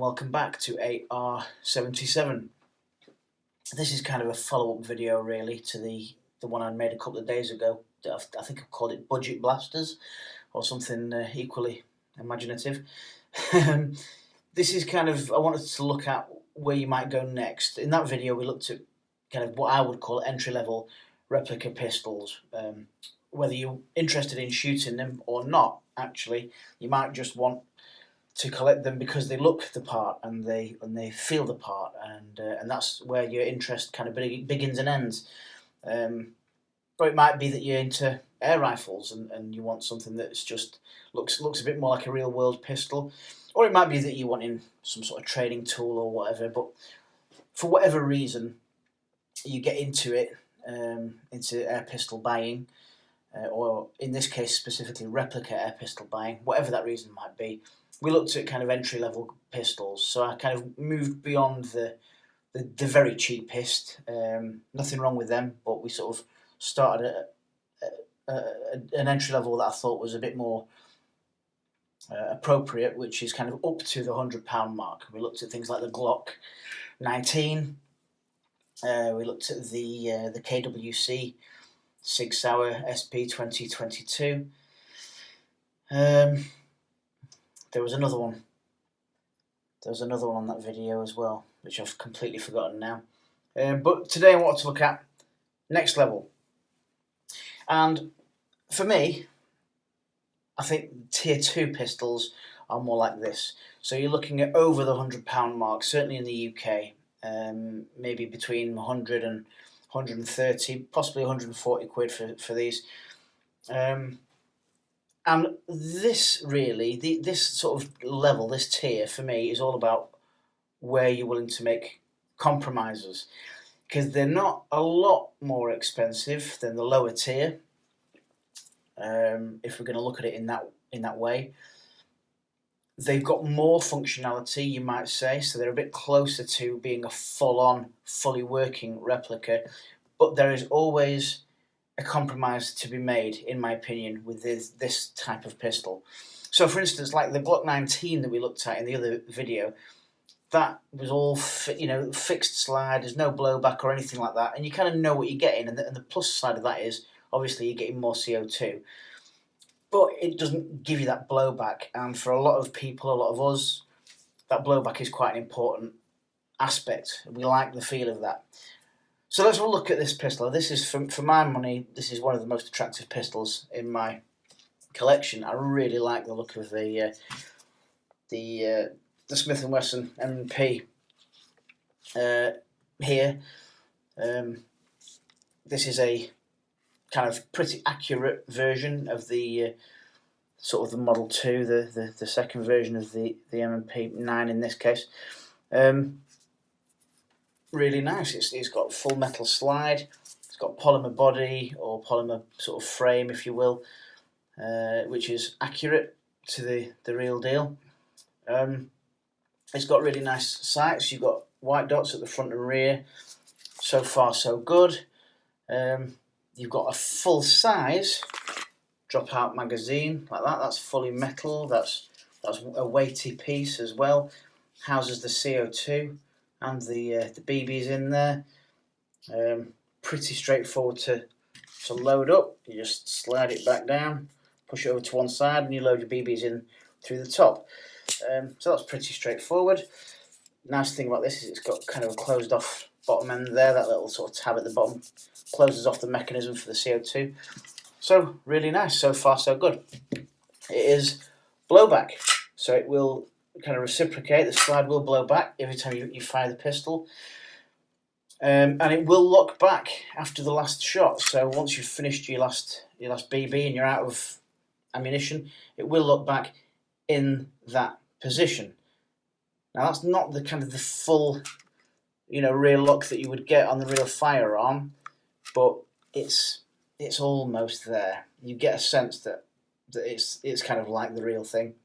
welcome back to AR77. This is kind of a follow-up video really to the one I made a couple of days ago. I think I've called it Budget Blasters or something equally imaginative. This is kind of, I wanted to look at where you might go next. In that video we looked at kind of what I would call entry-level replica pistols. Whether you're interested in shooting them or not, actually, you might just want to collect them because they look the part and they feel the part, and that's where your interest kind of begins and ends. Or it might be that you're into air rifles and you want something that's just looks a bit more like a real world pistol, or it might be that you're wanting some sort of training tool or whatever. But for whatever reason, you get into it, into air pistol buying, or in this case specifically replica air pistol buying, whatever that reason might be. We looked at kind of entry-level pistols, so I kind of moved beyond the very cheapest. Nothing wrong with them, but we sort of started at an entry level that I thought was a bit more appropriate, which is kind of up to the £100 mark. We looked at things like the Glock 19. We looked at the KWC Sig Sauer SP 2022. There was another one. There was another one on that video as well, which I've completely forgotten now. But today I want to look at next level. And for me, I think tier 2 pistols are more like this. So you're looking at over the £100 mark, certainly in the UK. Maybe between 100 and 130, possibly 140 quid for these. And this really, this sort of level, this tier for me is all about where you're willing to make compromises, because they're not a lot more expensive than the lower tier. If we're going to look at it in that way, they've got more functionality, you might say, so they're a bit closer to being a full-on, fully working replica. But there is always a compromise to be made, in my opinion, with this type of pistol. So, for instance, like the Glock 19 that we looked at in the other video, that was all fixed slide. There's no blowback or anything like that, and you kind of know what you're getting. And the plus side of that is obviously you're getting more CO2, but it doesn't give you that blowback. And for a lot of people, a lot of us, that blowback is quite an important aspect. We like the feel of that. So let's have a look at this pistol. This is, for my money, this is one of the most attractive pistols in my collection. I really like the look of the Smith & Wesson MP here. This is a kind of pretty accurate version of the sort of the Model 2, the second version of the MP 9 in this case. Really nice. It's got full metal slide. It's got polymer body or polymer sort of frame, if you will, which is accurate to the real deal. It's got really nice sights. You've got white dots at the front and rear. So far, so good. You've got a full size drop-out magazine like that. That's fully metal. That's a weighty piece as well. Houses the CO2 and the BBs in there. Pretty straightforward to load up. You just slide it back down, push it over to one side, and you load your BBs in through the top. So that's pretty straightforward. Nice thing about this is it's got kind of a closed off bottom end there. That little sort of tab at the bottom closes off the mechanism for the CO2. So really nice. So far so good. It is blowback, so it will kind of reciprocate. The slide will blow back every time you fire the pistol, and it will lock back after the last shot. So once you've finished your last BB and you're out of ammunition, it will lock back in that position. Now that's not the kind of the full, real lock that you would get on the real firearm, but it's almost there. You get a sense that it's kind of like the real thing.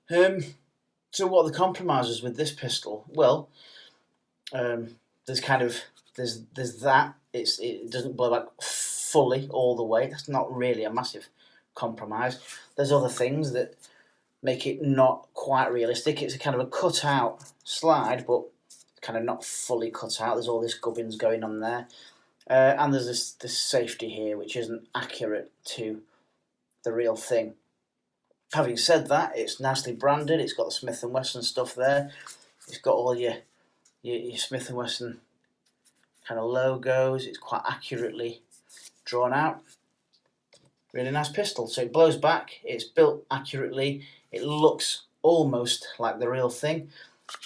So what are the compromises with this pistol? Well, there's that. It doesn't blow back fully all the way. That's not really a massive compromise. There's other things that make it not quite realistic. It's a kind of a cut out slide, but kind of not fully cut out. There's all this gubbins going on there. And there's this safety here, which isn't accurate to the real thing. Having said that, it's nicely branded. It's got the Smith & Wesson stuff there. It's got all your Smith & Wesson kind of logos. It's quite accurately drawn out. Really nice pistol. So it blows back. It's built accurately. It looks almost like the real thing.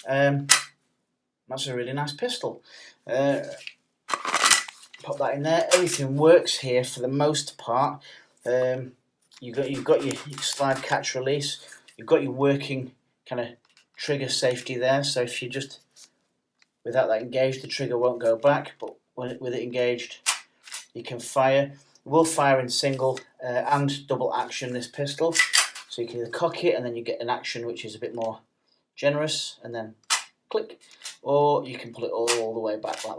That's a really nice pistol. Pop that in there. Everything works here for the most part. You've got your slide catch release. You've got your working kind of trigger safety there. So if you just without that engaged, the trigger won't go back. But with it engaged, you can fire. It will fire in single and double action, this pistol. So you can either cock it and then you get an action which is a bit more generous, and then click, or you can pull it all the way back like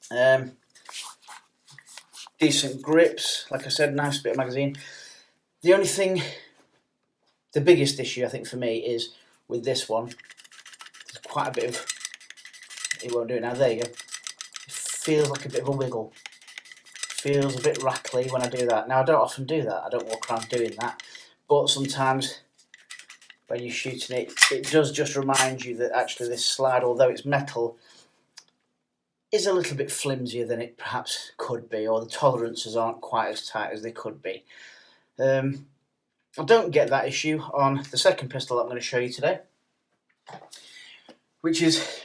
that. Decent grips, like I said, nice bit of magazine. The only thing, the biggest issue I think for me is with this one, there's quite a bit of, it won't do it now, there you go. It feels like a bit of a wiggle. Feels a bit rattly when I do that. Now I don't often do that, I don't walk around doing that, but sometimes when you're shooting it, it does just remind you that actually this slide, although it's metal, is a little bit flimsier than it perhaps could be, or the tolerances aren't quite as tight as they could be. I don't get that issue on the second pistol I'm going to show you today, which is,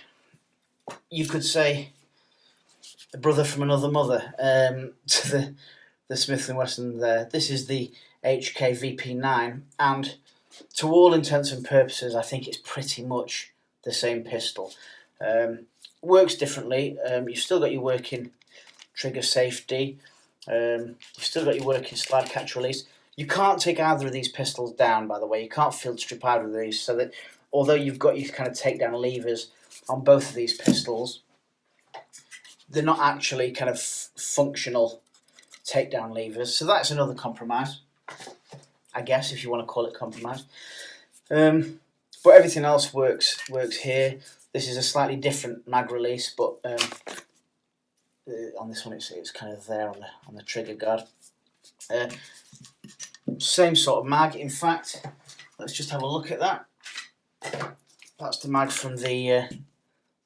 you could say, a brother from another mother to the Smith & Wesson there. This is the HK VP9, and to all intents and purposes I think it's pretty much the same pistol. Works differently. You've still got your working trigger safety. You've still got your working slide catch release. You can't take either of these pistols down, by the way. You can't field strip either of these, so that although you've got your kind of takedown levers on both of these pistols, they're not actually kind of functional takedown levers. So that's another compromise, I guess, if you want to call it compromise. But everything else works here. This is a slightly different mag release, but on this one it's kind of there on the trigger guard. Same sort of mag. In fact, let's just have a look at that. That's the mag from the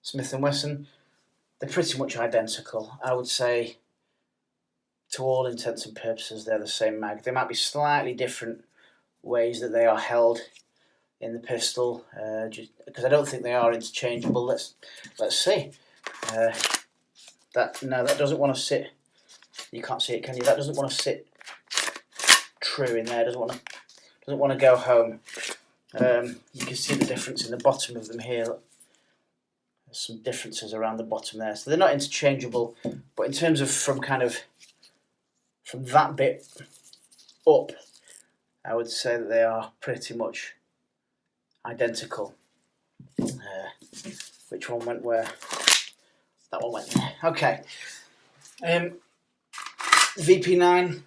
Smith & Wesson. They're pretty much identical. I would say, to all intents and purposes, they're the same mag. They might be slightly different ways that they are held in the pistol, because I don't think they are interchangeable. Let's see. That doesn't want to sit. You can't see it, can you? That doesn't want to sit true in there. Doesn't want to go home. You can see the difference in the bottom of them here. There's some differences around the bottom there, so they're not interchangeable. But in terms of from that bit up, I would say that they are pretty much identical. Which one went where? That one went there. Okay. VP9,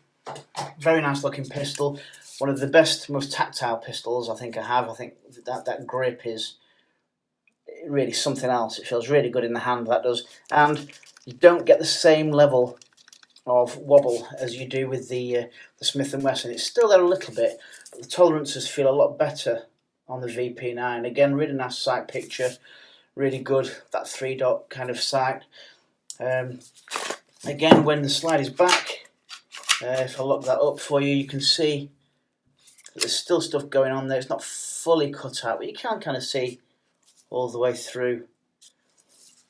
very nice looking pistol. One of the best, most tactile pistols I think I have. I think that grip is really something else. It feels really good in the hand, that does. And you don't get the same level of wobble as you do with the Smith & Wesson. It's still there a little bit, but the tolerances feel a lot better on the VP9. Again, really nice sight picture, really good, that 3-dot kind of sight. Again, when the slide is back, if I look that up for you, you can see that there's still stuff going on there. It's not fully cut out, but you can kind of see all the way through,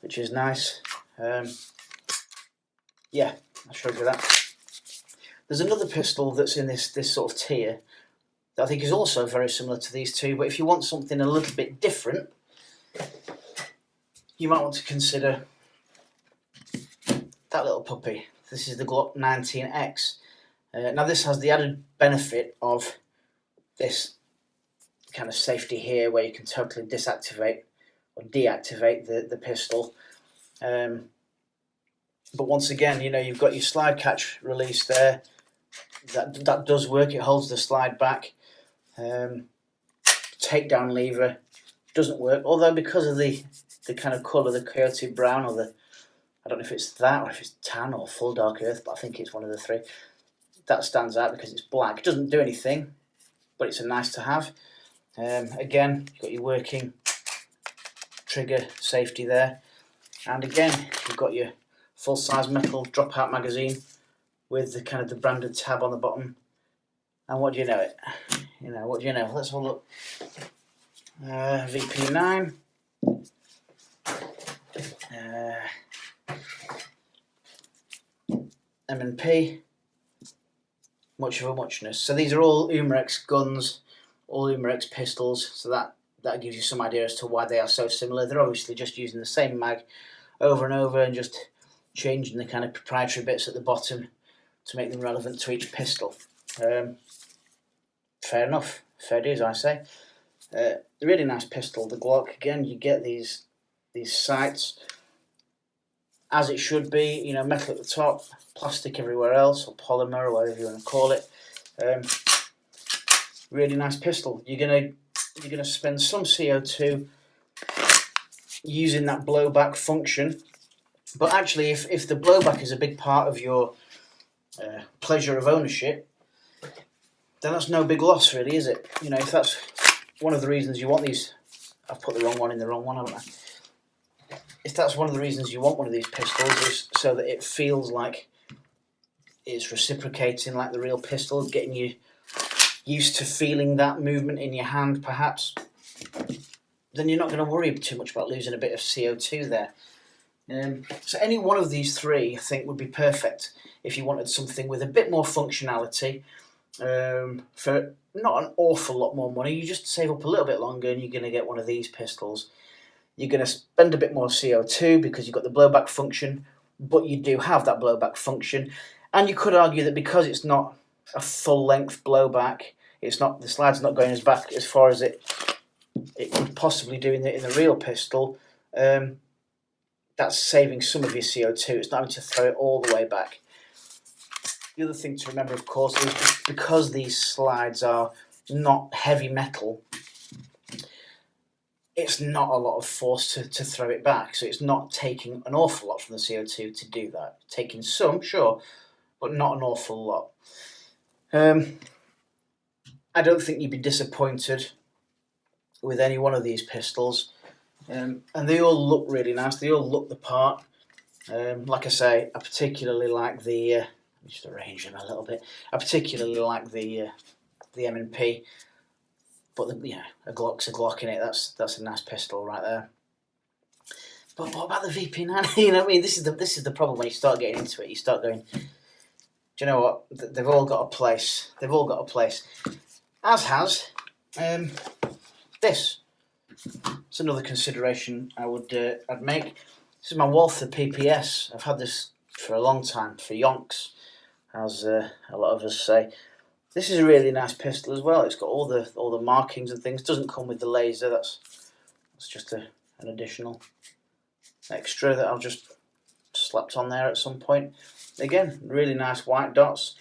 which is nice. Yeah, I showed you that. There's another pistol that's in this sort of tier that I think is also very similar to these two, but if you want something a little bit different, you might want to consider that little puppy. This is the Glock 19X. Now this has the added benefit of this kind of safety here, where you can totally disactivate or deactivate the pistol. But once again, you know, you've got your slide catch release there. That does work. It holds the slide back. takedown lever doesn't work, although because of the kind of colour, the coyote brown, or I don't know if it's that or if it's tan or full dark earth, but I think it's one of the three. That stands out because it's black. It doesn't do anything, but it's a nice to have. Again, you've got your working trigger safety there, and again you've got your full-size metal drop-out magazine with the kind of the branded tab on the bottom. And what do you know it? What do you know? Let's have a look. VP9. MP. Much of a muchness. So these are all Umarex guns, all Umarex pistols. So that gives you some idea as to why they are so similar. They're obviously just using the same mag over and over and just changing the kind of proprietary bits at the bottom to make them relevant to each pistol. Fair enough, fair dues, I say. A really nice pistol, the Glock. Again, you get these sights as it should be. Metal at the top, plastic everywhere else, or polymer, or whatever you want to call it. Really nice pistol. You're gonna spend some CO2 using that blowback function, but actually, if the blowback is a big part of your pleasure of ownership, then that's no big loss, really, is it? If that's one of the reasons you want these, I've put the wrong one in the wrong one, haven't I? If that's one of the reasons you want one of these pistols, is so that it feels like it's reciprocating like the real pistol, getting you used to feeling that movement in your hand, perhaps, then you're not going to worry too much about losing a bit of CO2 there. So any one of these three, I think, would be perfect if you wanted something with a bit more functionality, for not an awful lot more money. You just save up a little bit longer and you're going to get one of these pistols. You're going to spend a bit more CO2 because you've got the blowback function, but you do have that blowback function. And you could argue that because it's not a full-length blowback, the slide's not going as back as far as it could possibly do in the real pistol. That's saving some of your CO2. It's not having to throw it all the way back. The other thing to remember, of course, is because these slides are not heavy metal, it's not a lot of force to throw it back. So it's not taking an awful lot from the CO2 to do that. Taking some, sure, but not an awful lot. I don't think you'd be disappointed with any one of these pistols. And they all look really nice. They all look the part. Like I say, I particularly like the... just arrange them a little bit. I particularly like the M&P, but a Glock's a Glock in it. That's a nice pistol right there. But what about the VP9? You know what I mean? This is the problem when you start getting into it. You start going, do you know what? They've all got a place. They've all got a place. As has this. It's another consideration I'd make. This is my Walther PPS. I've had this for a long time, for Yonks, as a lot of us say. This is a really nice pistol as well. It's got all the markings and things. It doesn't come with the laser. That's just an additional extra that I've just slapped on there at some point. Again, really nice white dots.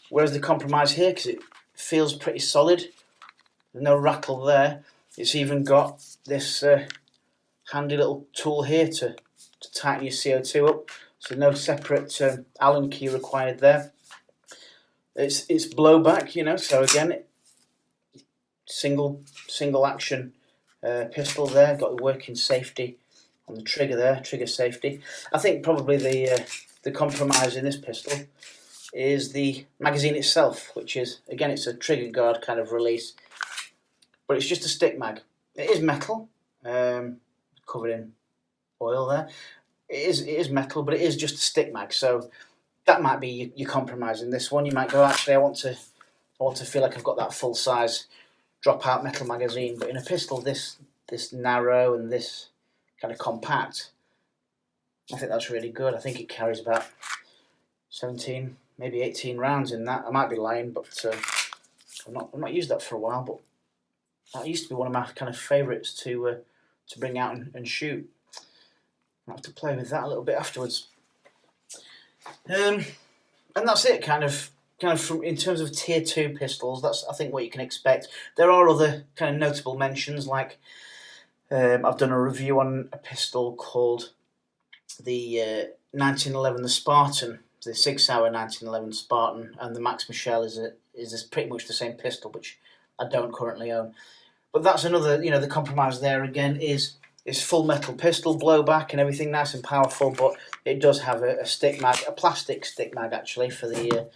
Whereas the compromise here, because it feels pretty solid, there's no rattle there. It's even got this handy little tool here to tighten your CO2 up. So no separate Allen key required there. It's blowback, so again, single action pistol there. Got the working safety on the trigger there, trigger safety. I think probably the compromise in this pistol is the magazine itself, which is, again, it's a trigger guard kind of release, but it's just a stick mag. It is metal, covered in oil there. It is metal, but it is just a stick mag, so that might be your compromise in this one. You might go, actually, I want to feel like I've got that full size drop-out metal magazine, but in a pistol this narrow and this kind of compact, I think that's really good. I think it carries about 17, maybe 18 rounds in that. I might be lying, but I've not used that for a while, but that used to be one of my kind of favourites to bring out and shoot. I'll have to play with that a little bit afterwards. And that's it, kind of kind of from in terms of tier 2 pistols, that's I think what you can expect. There are other kind of notable mentions, like I've done a review on a pistol called the 1911 the Spartan, the Sig Sauer 1911 Spartan, and the Max Michel is pretty much the same pistol, which I don't currently own. But that's another, the compromise there again is full metal pistol, blowback and everything, nice and powerful, but it does have a stick mag, a plastic stick mag actually for the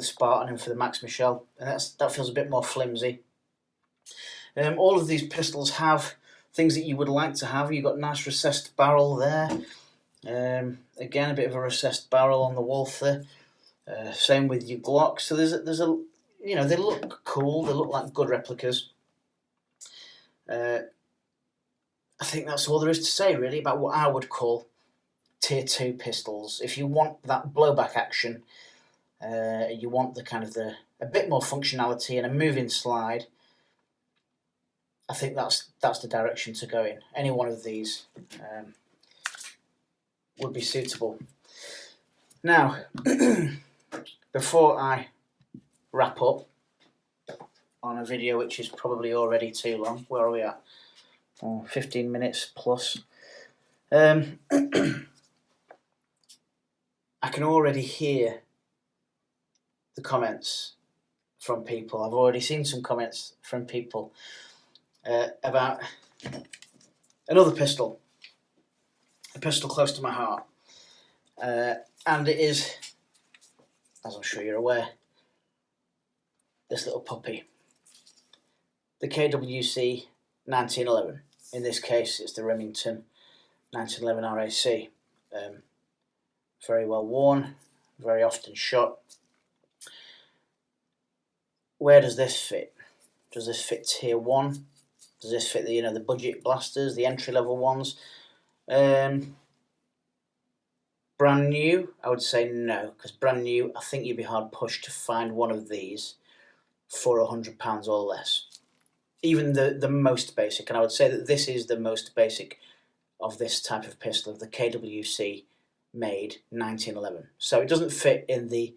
Spartan and for the Max Michel, and that feels a bit more flimsy. All of these pistols have things that you would like to have. You've got nice recessed barrel there. Again, a bit of a recessed barrel on the Walther. Same with your Glock. So there's a they look cool. They look like good replicas. I think that's all there is to say really about what I would call tier 2 pistols. If you want that blowback action, you want a bit more functionality and a moving slide, I think that's the direction to go in. Any one of these would be suitable. Now, before I wrap up on a video which is probably already too long, where are we at? 15 minutes plus. I can already hear the comments from people. I've already seen some comments from people about another pistol, a pistol close to my heart, and it is, as I'm sure you're aware, this little puppy, the KWC 1911. In this case, it's the Remington 1911 RAC. Very well worn, very often shot. Where does this fit? Does this fit tier 1? Does this fit the budget blasters, the entry level ones? Brand new, I would say no, because brand new, I think you'd be hard pushed to find one of these for £100 or less. Even the most basic, and I would say that this is the most basic of this type of pistol, of the KWC made 1911. So it doesn't fit in the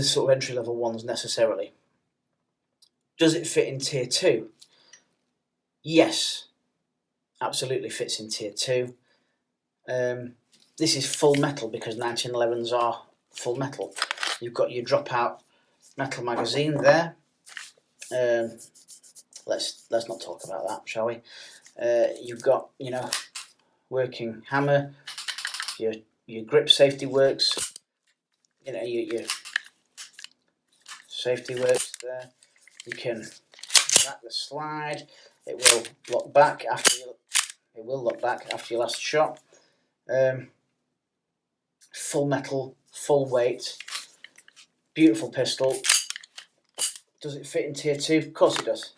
sort of entry level ones necessarily. Does it fit in tier 2? Yes, absolutely fits in tier 2. This is full metal because 1911s are full metal. You've got your dropout metal magazine there. Let's not talk about that, shall we? You've got working hammer, your grip safety works, your safety works there. You can rack the slide. It will lock back after your last shot. Full metal, full weight, beautiful pistol. Does it fit in tier 2? Of course it does.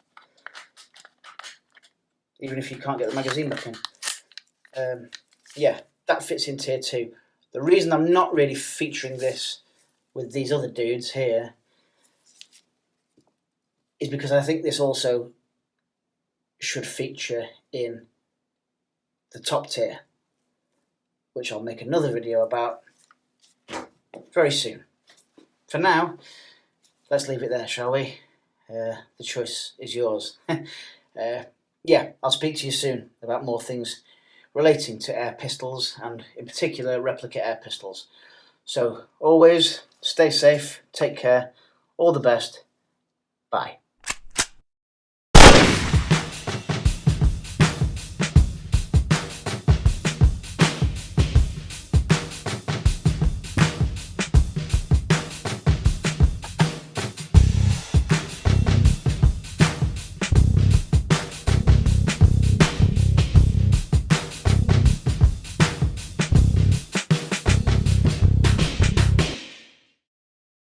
Even if you can't get the magazine back in. Yeah, that fits in tier 2. The reason I'm not really featuring this with these other dudes here is because I think this also should feature in the top tier, which I'll make another video about very soon. For now, let's leave it there, shall we? The choice is yours. Yeah, I'll speak to you soon about more things relating to air pistols, and in particular replica air pistols. So always stay safe, take care, all the best, bye.